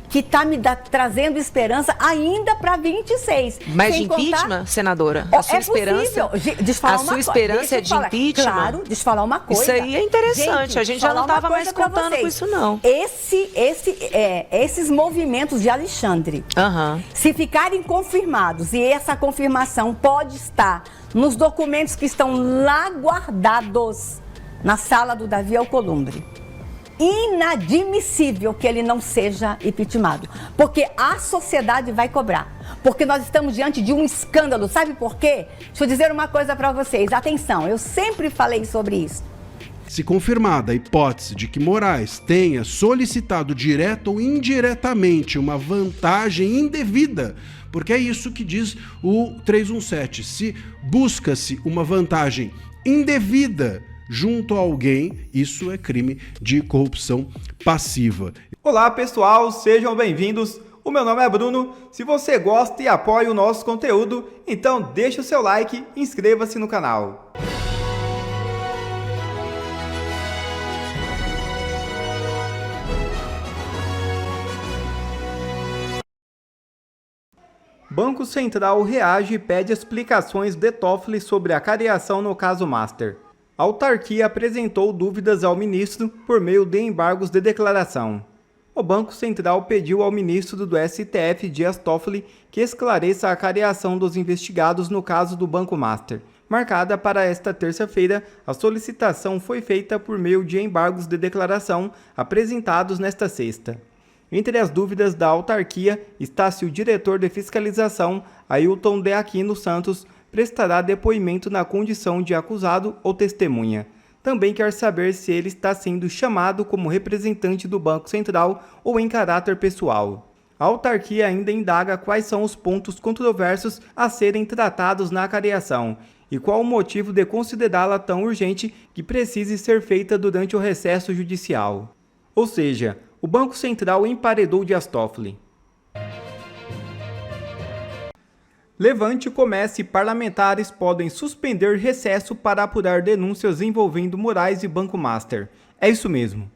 que está trazendo esperança ainda para 26. Mas de impeachment, senadora? A sua esperança, é de impeachment? Claro, deixa eu falar uma coisa. Isso aí é interessante, a gente já não estava mais contando com isso, não. Esses movimentos de Alexandre, se ficarem confirmados, e essa confirmação pode estar nos documentos que estão lá guardados na sala do Davi Alcolumbre, inadmissível que ele não seja impeachmentado, porque a sociedade vai cobrar, porque nós estamos diante de um escândalo. Sabe por quê? Deixa eu dizer uma coisa para vocês, atenção, eu sempre falei sobre isso. Se confirmada a hipótese de que Moraes tenha solicitado direta ou indiretamente uma vantagem indevida, porque é isso que diz o 317, se busca-se uma vantagem indevida junto a alguém, isso é crime de corrupção passiva. Olá pessoal, sejam bem-vindos. O meu nome é Bruno. Se você gosta e apoia o nosso conteúdo, então deixa o seu like e inscreva-se no canal. Banco Central reage e pede explicações de Toffoli sobre a cariação no caso Master. A autarquia apresentou dúvidas ao ministro por meio de embargos de declaração. O Banco Central pediu ao ministro do STF, Dias Toffoli, que esclareça a cariação dos investigados no caso do Banco Master. Marcada para esta terça-feira, a solicitação foi feita por meio de embargos de declaração apresentados nesta sexta. Entre as dúvidas da autarquia está se o diretor de fiscalização, Ailton de Aquino Santos, prestará depoimento na condição de acusado ou testemunha. Também quer saber se ele está sendo chamado como representante do Banco Central ou em caráter pessoal. A autarquia ainda indaga quais são os pontos controversos a serem tratados na cariação e qual o motivo de considerá-la tão urgente que precise ser feita durante o recesso judicial. Ou seja, o Banco Central emparedou Dias Toffoli. Levante comece, parlamentares podem suspender recesso para apurar denúncias envolvendo Moraes e Banco Master. É isso mesmo.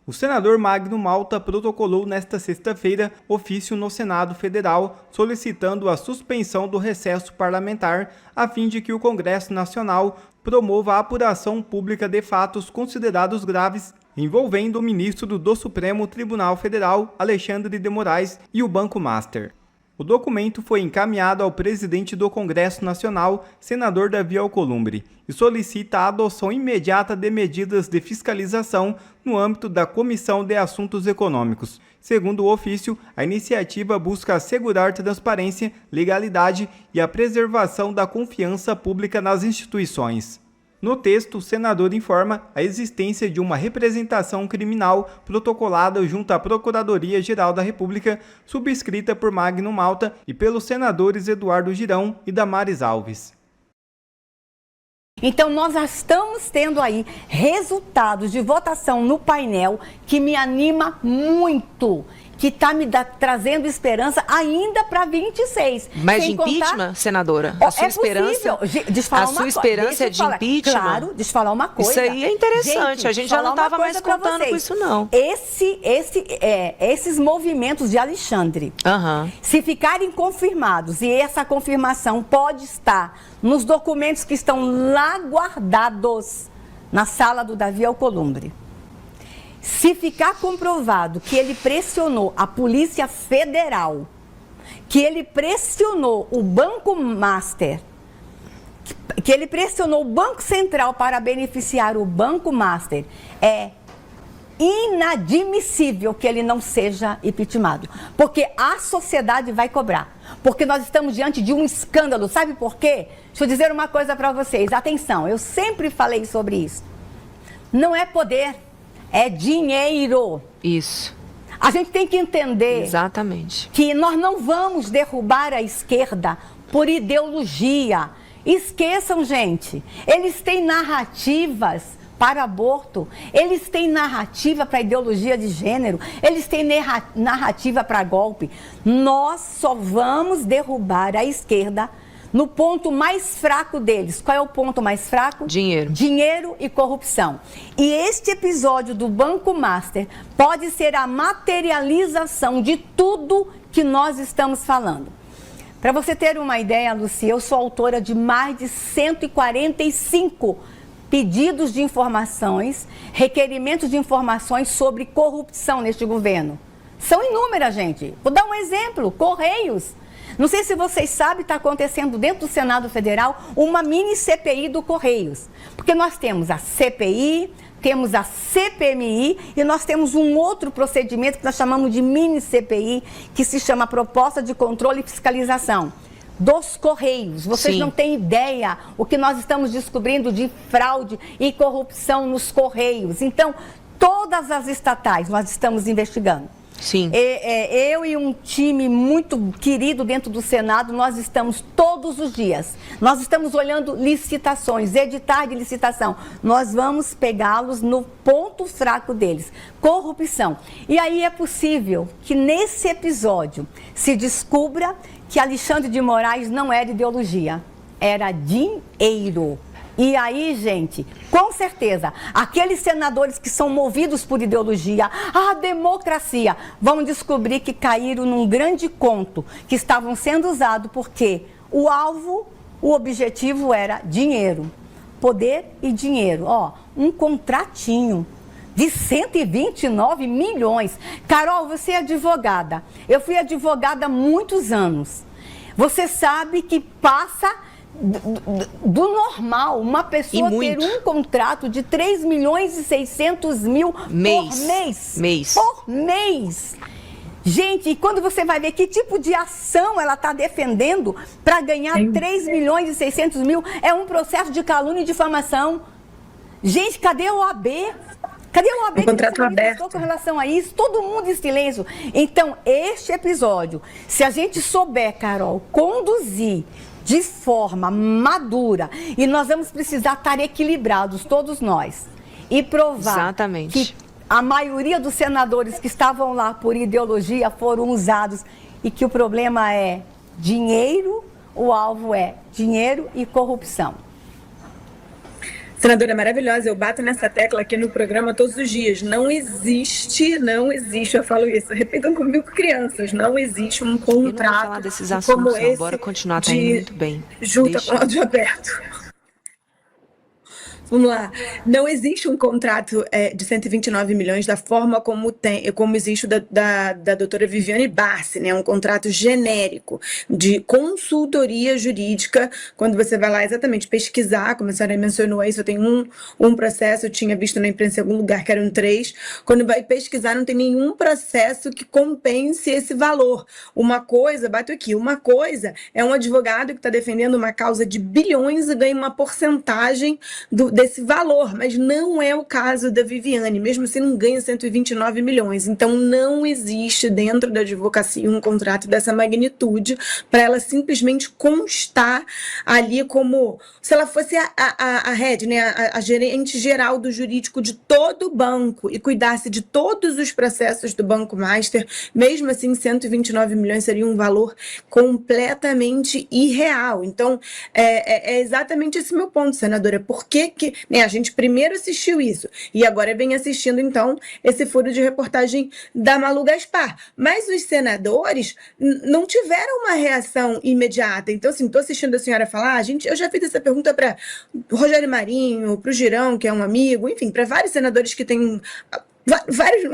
O senador Magno Malta protocolou nesta sexta-feira ofício no Senado Federal solicitando a suspensão do recesso parlamentar a fim de que o Congresso Nacional promova a apuração pública de fatos considerados graves envolvendo o ministro do Supremo Tribunal Federal, Alexandre de Moraes, e o Banco Master. O documento foi encaminhado ao presidente do Congresso Nacional, senador Davi Alcolumbre, e solicita a adoção imediata de medidas de fiscalização no âmbito da Comissão de Assuntos Econômicos. Segundo o ofício, a iniciativa busca assegurar transparência, legalidade e a preservação da confiança pública nas instituições. No texto, o senador informa a existência de uma representação criminal protocolada junto à Procuradoria-Geral da República, subscrita por Magno Malta e pelos senadores Eduardo Girão e Damares Alves. Então, nós já estamos tendo aí resultados de votação no painel que me anima muito, que está trazendo esperança ainda para 26. Mas de impeachment, senadora? A sua esperança, é de impeachment? Claro, deixa eu falar uma coisa. Isso aí é interessante, a gente já não estava mais contando com isso, não. Esses movimentos de Alexandre, se ficarem confirmados, e essa confirmação pode estar nos documentos que estão lá guardados na sala do Davi Alcolumbre, se ficar comprovado que ele pressionou a Polícia Federal, que ele pressionou o Banco Master, que ele pressionou o Banco Central para beneficiar o Banco Master, é inadmissível que ele não seja impeachmentado, porque a sociedade vai cobrar, porque nós estamos diante de um escândalo. Sabe por quê? Deixa eu dizer uma coisa para vocês, atenção, eu sempre falei sobre isso. Não é poder, é dinheiro. Isso. A gente tem que entender que nós não vamos derrubar a esquerda por ideologia. Esqueçam, gente. Eles têm narrativas para aborto, eles têm narrativa para ideologia de gênero, eles têm narrativa para golpe. Nós só vamos derrubar a esquerda no ponto mais fraco deles. Qual é o ponto mais fraco? Dinheiro. Dinheiro e corrupção. E este episódio do Banco Master pode ser a materialização de tudo que nós estamos falando. Para você ter uma ideia, Luci, eu sou autora de mais de 145 pedidos de informações, requerimentos de informações sobre corrupção neste governo. São inúmeras, gente. Vou dar um exemplo, Correios. Não sei se vocês sabem, está acontecendo dentro do Senado Federal uma mini CPI do Correios. Porque nós temos a CPI, temos a CPMI e nós temos um outro procedimento que nós chamamos de mini CPI, que se chama Proposta de Controle e Fiscalização dos Correios. Vocês não têm ideia o que nós estamos descobrindo de fraude e corrupção nos Correios. Então, todas as estatais nós estamos investigando. Sim. Eu e um time muito querido dentro do Senado, nós estamos todos os dias. Nós estamos olhando licitações, editar de licitação. Nós vamos pegá-los no ponto fraco deles, corrupção. E aí é possível que nesse episódio se descubra que Alexandre de Moraes não era ideologia, era dinheiro. E aí, gente, com certeza, aqueles senadores que são movidos por ideologia, a democracia, vão descobrir que caíram num grande conto, que estavam sendo usados porque o alvo, o objetivo era dinheiro, poder e dinheiro. Ó, um contratinho de 129 milhões. Carol, você é advogada. Eu fui advogada há muitos anos. Você sabe que passa do normal uma pessoa ter um contrato de 3 milhões e 600 mil por mês. Por mês. Gente, e quando você vai ver que tipo de ação ela está defendendo para ganhar 3 milhões e 600 mil, é um processo de calúnia e difamação. Gente, cadê o OAB? Cadê o OAB contrato aberto com relação a isso? Todo mundo em silêncio. Então, este episódio, se a gente souber, Carol, conduzir de forma madura, e nós vamos precisar estar equilibrados, todos nós, e provar que a maioria dos senadores que estavam lá por ideologia foram usados e que o problema é dinheiro, o alvo é dinheiro e corrupção. Senadora maravilhosa, eu bato nessa tecla aqui no programa todos os dias. Não existe, eu falo isso, repitam comigo, crianças, não existe um contrato desses assuntos, como esse. Bora continuar, tá indo muito bem. Junta com o áudio aberto. Vamos lá. Não existe um contrato de 129 milhões da forma como existe o da doutora Viviane Barsi, né? Um contrato genérico de consultoria jurídica, quando você vai lá exatamente pesquisar, como a senhora mencionou aí, só tem um processo, eu tinha visto na imprensa em algum lugar que eram 3, quando vai pesquisar não tem nenhum processo que compense esse valor. Uma coisa é um advogado que está defendendo uma causa de bilhões e ganha uma porcentagem desse valor, mas não é o caso da Viviane, mesmo assim não ganha 129 milhões, então não existe dentro da advocacia um contrato dessa magnitude para ela simplesmente constar ali como se ela fosse a head, né, a gerente geral do jurídico de todo o banco e cuidasse de todos os processos do Banco Master. Mesmo assim 129 milhões seria um valor completamente irreal. Então é exatamente esse meu ponto, senadora. Por que né, a gente primeiro assistiu isso e agora vem assistindo, então, esse furo de reportagem da Malu Gaspar. Mas os senadores não tiveram uma reação imediata. Então, assim, estou assistindo a senhora falar, eu já fiz essa pergunta para Rogério Marinho, para o Girão, que é um amigo, enfim, para vários senadores que têm... Vários,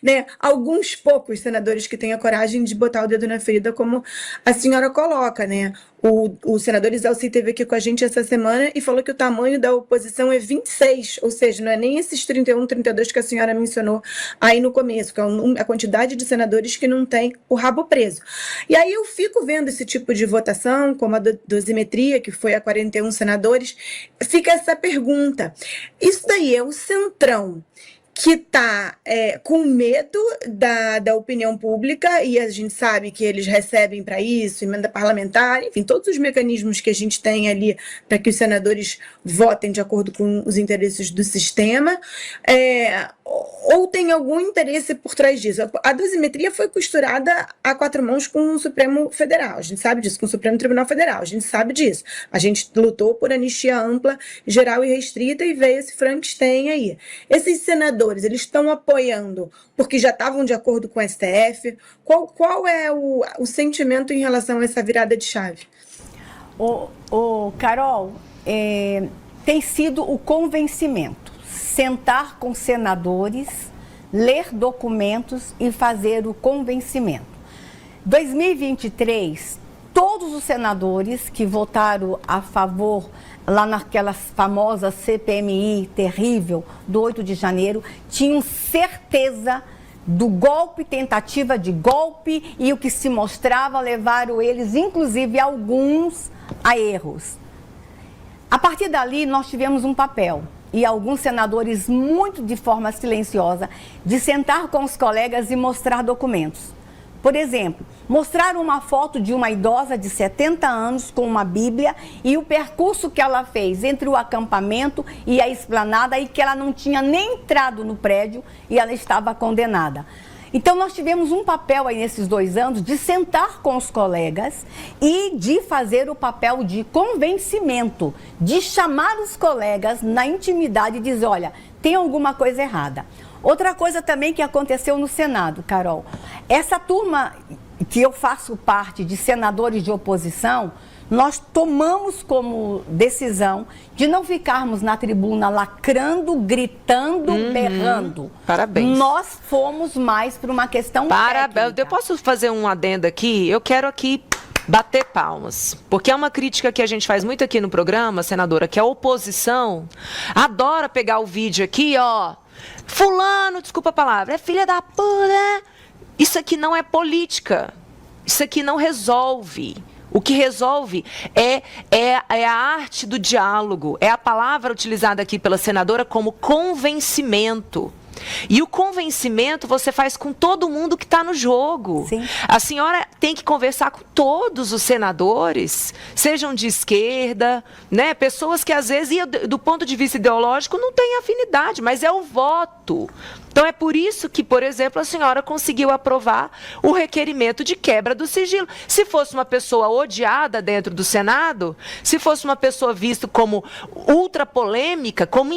né, alguns poucos senadores que têm a coragem de botar o dedo na ferida, como a senhora coloca, né? O senador Isalci esteve aqui com a gente essa semana e falou que o tamanho da oposição é 26, ou seja, não é nem esses 31, 32 que a senhora mencionou aí no começo, que é a quantidade de senadores que não tem o rabo preso. E aí eu fico vendo esse tipo de votação, como a dosimetria, que foi a 41 senadores, fica essa pergunta: isso daí é o centrão que está com medo da opinião pública, e a gente sabe que eles recebem para isso, emenda parlamentar, enfim, todos os mecanismos que a gente tem ali para que os senadores votem de acordo com os interesses do sistema, ou tem algum interesse por trás disso. A dosimetria foi costurada a quatro mãos com o Supremo Federal, a gente sabe disso, com o Supremo Tribunal Federal, a gente sabe disso. A gente lutou por anistia ampla, geral e restrita e veio esse Frankenstein aí. Esses senadores, eles estão apoiando porque já estavam de acordo com o STF? Qual é o sentimento em relação a essa virada de chave? Carol, tem sido o convencimento. Sentar com senadores, ler documentos e fazer o convencimento. 2023, todos os senadores que votaram a favor, lá naquela famosa CPMI terrível do 8 de janeiro, tinham certeza do golpe, tentativa de golpe, e o que se mostrava levaram eles, inclusive alguns, a erros. A partir dali, nós tivemos um papel, e alguns senadores, muito de forma silenciosa, de sentar com os colegas e mostrar documentos. Por exemplo, mostraram uma foto de uma idosa de 70 anos com uma Bíblia e o percurso que ela fez entre o acampamento e a esplanada, e que ela não tinha nem entrado no prédio e ela estava condenada. Então, nós tivemos um papel aí nesses 2 anos de sentar com os colegas e de fazer o papel de convencimento, de chamar os colegas na intimidade e dizer, olha, tem alguma coisa errada. Outra coisa também que aconteceu no Senado, Carol, essa turma que eu faço parte de senadores de oposição, nós tomamos como decisão de não ficarmos na tribuna lacrando, gritando, berrando. Parabéns. Nós fomos mais para uma questão técnica. Eu posso fazer um adendo aqui? Eu quero aqui bater palmas, porque é uma crítica que a gente faz muito aqui no programa, senadora, que a oposição adora pegar o vídeo aqui, ó, fulano, desculpa a palavra, é filha da puta. Isso aqui não é política, isso aqui não resolve. O que resolve é a arte do diálogo, é a palavra utilizada aqui pela senadora como convencimento. E o convencimento você faz com todo mundo que está no jogo. Sim. A senhora tem que conversar com todos os senadores, sejam de esquerda, né? Pessoas que às vezes, do ponto de vista ideológico, não têm afinidade, mas é o voto. Então é por isso que, por exemplo, a senhora conseguiu aprovar o requerimento de quebra do sigilo. Se fosse uma pessoa odiada dentro do Senado, se fosse uma pessoa vista como ultra polêmica, como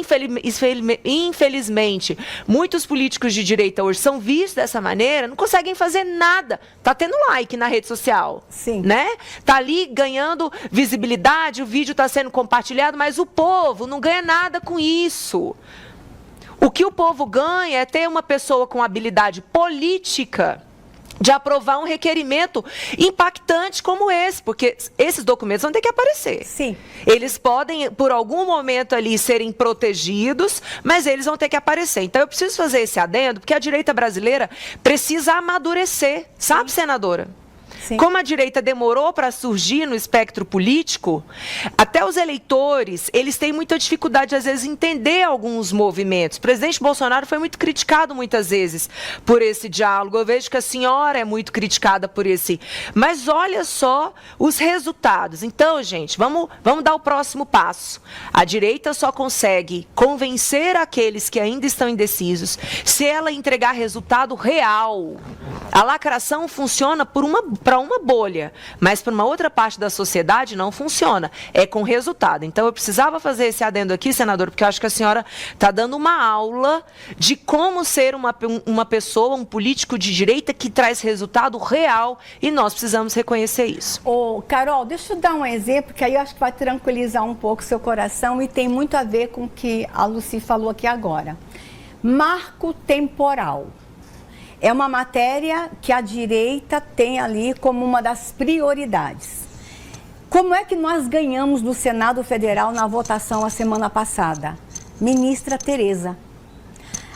infelizmente muitos políticos de direita hoje são vistos dessa maneira, não conseguem fazer nada. Tá tendo like na rede social. Sim. Né? Tá ali ganhando visibilidade, o vídeo está sendo compartilhado, mas o povo não ganha nada com isso. O que o povo ganha é ter uma pessoa com habilidade política de aprovar um requerimento impactante como esse, porque esses documentos vão ter que aparecer. Sim. Eles podem, por algum momento ali, serem protegidos, mas eles vão ter que aparecer. Então, eu preciso fazer esse adendo, porque a direita brasileira precisa amadurecer, sabe, senadora? Sim. Como a direita demorou para surgir no espectro político, até os eleitores, eles têm muita dificuldade, às vezes, em entender alguns movimentos. O presidente Bolsonaro foi muito criticado, muitas vezes, por esse diálogo. Eu vejo que a senhora é muito criticada por esse. Mas olha só os resultados. Então, gente, vamos dar o próximo passo. A direita só consegue convencer aqueles que ainda estão indecisos se ela entregar resultado real. A lacração funciona para uma bolha, mas para uma outra parte da sociedade não funciona. É com resultado. Então, eu precisava fazer esse adendo aqui, senador, porque eu acho que a senhora está dando uma aula de como ser uma pessoa, um político de direita que traz resultado real, e nós precisamos reconhecer isso. Carol, deixa eu dar um exemplo, que aí eu acho que vai tranquilizar um pouco o seu coração e tem muito a ver com o que a Lucy falou aqui agora. Marco temporal. É uma matéria que a direita tem ali como uma das prioridades. Como é que nós ganhamos no Senado Federal na votação a semana passada? Ministra Tereza.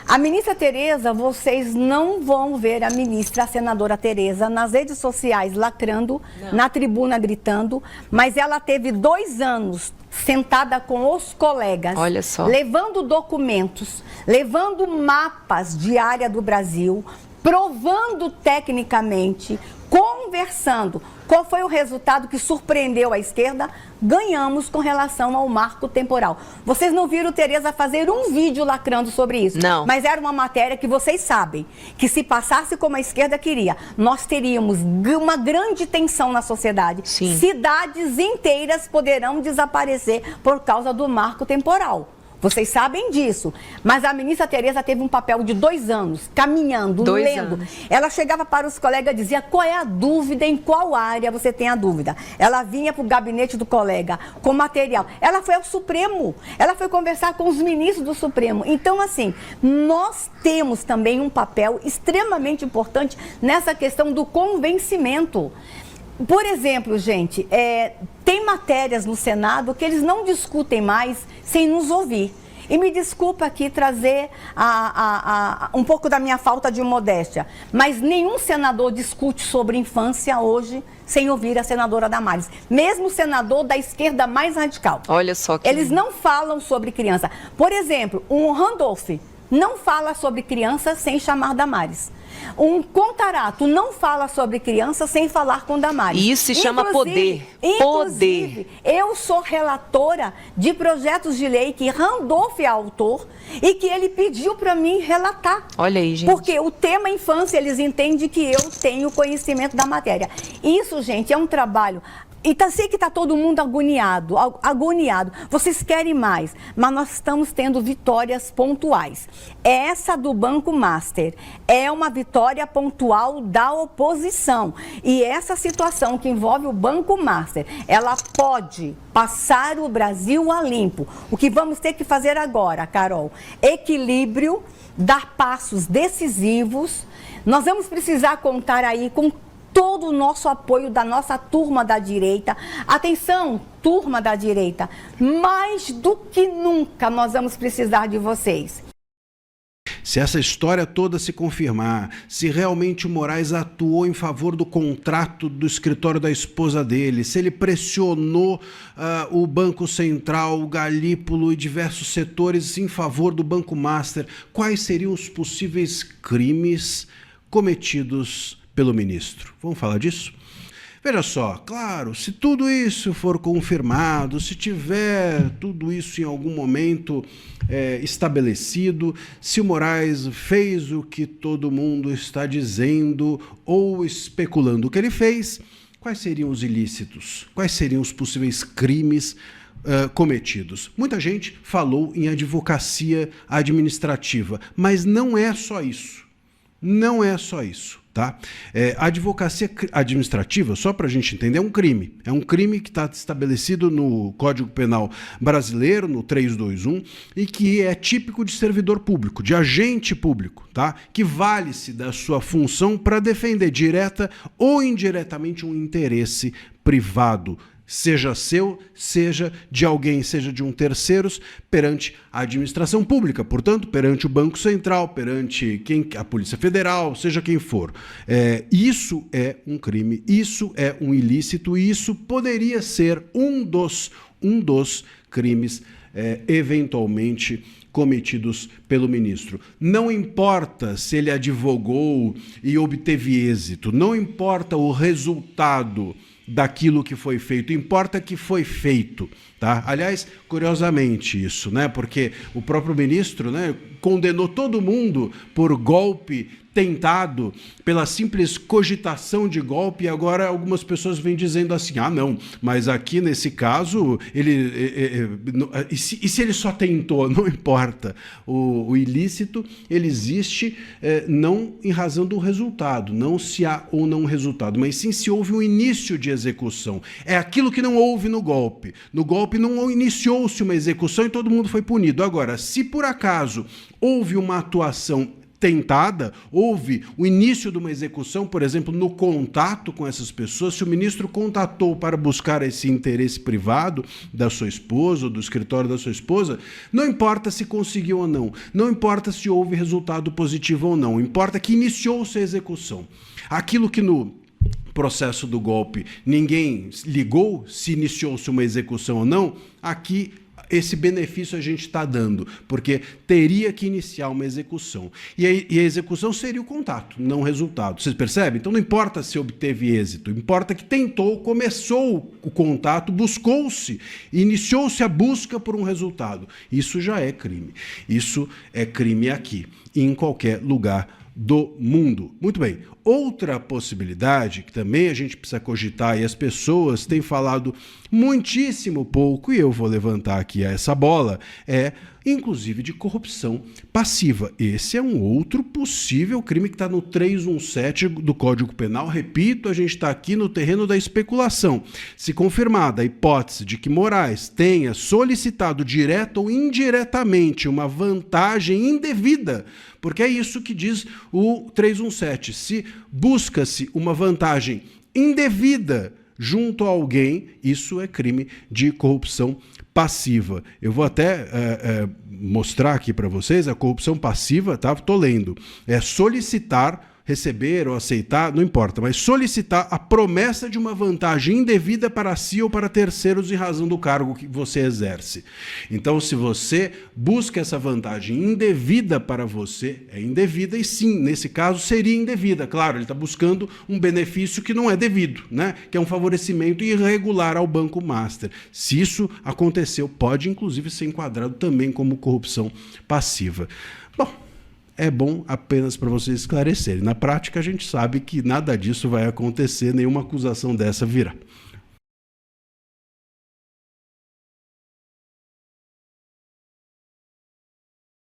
A ministra Tereza, vocês não vão ver a ministra, a senadora Tereza, nas redes sociais lacrando, na tribuna gritando, mas ela teve 2 anos sentada com os colegas, olha só, levando documentos, levando mapas de área do Brasil, provando tecnicamente, conversando. Qual foi o resultado que surpreendeu a esquerda? Ganhamos com relação ao marco temporal. Vocês não viram Tereza fazer um vídeo lacrando sobre isso. Não. Mas era uma matéria que vocês sabem, que se passasse como a esquerda queria, nós teríamos uma grande tensão na sociedade. Sim. Cidades inteiras poderão desaparecer por causa do marco temporal. Vocês sabem disso, mas a ministra Tereza teve um papel de 2 anos, caminhando, 2 lendo. anos. Ela chegava para os colegas e dizia qual é a dúvida, em qual área você tem a dúvida. Ela vinha para o gabinete do colega com material. Ela foi ao Supremo, ela foi conversar com os ministros do Supremo. Então, assim, nós temos também um papel extremamente importante nessa questão do convencimento. Por exemplo, gente, tem matérias no Senado que eles não discutem mais sem nos ouvir. E me desculpa aqui trazer um pouco da minha falta de modéstia, mas nenhum senador discute sobre infância hoje sem ouvir a senadora Damares. Mesmo o senador da esquerda mais radical. Olha só que... Eles não falam sobre criança. Por exemplo, um Randolph não fala sobre criança sem chamar Damares. Um Contarato não fala sobre criança sem falar com Damares. Isso se chama poder. Poder. Eu sou relatora de projetos de lei que Randolph é autor e que ele pediu para mim relatar. Olha aí, gente. Porque o tema infância, eles entendem que eu tenho conhecimento da matéria. Isso, gente, é um trabalho... E sei que está todo mundo agoniado. Vocês querem mais, mas nós estamos tendo vitórias pontuais. Essa do Banco Master é uma vitória pontual da oposição. E essa situação que envolve o Banco Master, ela pode passar o Brasil a limpo. O que vamos ter que fazer agora, Carol? Equilíbrio, dar passos decisivos. Nós vamos precisar contar aí com todo o nosso apoio da nossa turma da direita. Atenção, turma da direita, mais do que nunca nós vamos precisar de vocês. Se essa história toda se confirmar, se realmente o Moraes atuou em favor do contrato do escritório da esposa dele, se ele pressionou o Banco Central, o Galípolo e diversos setores em favor do Banco Master, quais seriam os possíveis crimes cometidos pelo ministro? Vamos falar disso? Veja só, claro, se tudo isso for confirmado, se tiver tudo isso em algum momento estabelecido, se o Moraes fez o que todo mundo está dizendo ou especulando o que ele fez, quais seriam os ilícitos? Quais seriam os possíveis crimes cometidos? Muita gente falou em advocacia administrativa, mas não é só isso. Não é só isso. Tá? A advocacia administrativa, só para a gente entender, é um crime. É um crime que está estabelecido no Código Penal brasileiro, no 321, e que é típico de servidor público, de agente público, tá? Que vale-se da sua função para defender direta ou indiretamente um interesse privado, seja seu, seja de alguém, seja de um terceiros, perante a administração pública, portanto, perante o Banco Central, perante a Polícia Federal, seja quem for. Isso é um crime, isso é um ilícito, e isso poderia ser um dos crimes eventualmente cometidos pelo ministro. Não importa se ele advogou e obteve êxito, não importa o resultado daquilo que foi feito, importa que foi feito, tá? Aliás, curiosamente isso, né? Porque o próprio ministro, né, condenou todo mundo por golpe tentado, pela simples cogitação de golpe, e agora algumas pessoas vêm dizendo assim, não, mas aqui nesse caso, e se ele só tentou? Não importa. O ilícito, ele existe não em razão do resultado, não se há ou não resultado, mas sim se houve um início de execução. É aquilo que não houve no golpe. No golpe não iniciou-se uma execução e todo mundo foi punido. Agora, se por acaso houve uma atuação tentada, houve o início de uma execução, por exemplo, no contato com essas pessoas, se o ministro contatou para buscar esse interesse privado da sua esposa ou do escritório da sua esposa, não importa se conseguiu ou não, não importa se houve resultado positivo ou não, importa que iniciou-se a execução. Aquilo que no processo do golpe ninguém ligou, se iniciou-se uma execução ou não, aqui esse benefício a gente está dando, porque teria que iniciar uma execução. E a execução seria o contato, não o resultado. Vocês percebem? Então não importa se obteve êxito, importa que tentou, começou o contato, buscou-se, iniciou-se a busca por um resultado. Isso já é crime. Isso é crime aqui, em qualquer lugar do mundo. Muito bem. Outra possibilidade que também a gente precisa cogitar, e as pessoas têm falado muitíssimo pouco, e eu vou levantar aqui essa bola, é inclusive de corrupção passiva. Esse é um outro possível crime que está no 317 do Código Penal. Repito, a gente está aqui no terreno da especulação. Se confirmada a hipótese de que Moraes tenha solicitado direta ou indiretamente uma vantagem indevida, porque é isso que diz o 317. Se busca-se uma vantagem indevida junto a alguém, isso é crime de corrupção passiva. Eu vou até mostrar aqui para vocês a corrupção passiva, tá? Estou lendo. É solicitar, receber ou aceitar, não importa, mas solicitar a promessa de uma vantagem indevida para si ou para terceiros em razão do cargo que você exerce. Então, se você busca essa vantagem indevida para você, é indevida e sim, nesse caso, seria indevida. Claro, ele está buscando um benefício que não é devido, né? Que é um favorecimento irregular ao Banco Master. Se isso aconteceu, pode inclusive ser enquadrado também como corrupção passiva. Bom, é bom apenas para vocês esclarecerem. Na prática, a gente sabe que nada disso vai acontecer, nenhuma acusação dessa virá.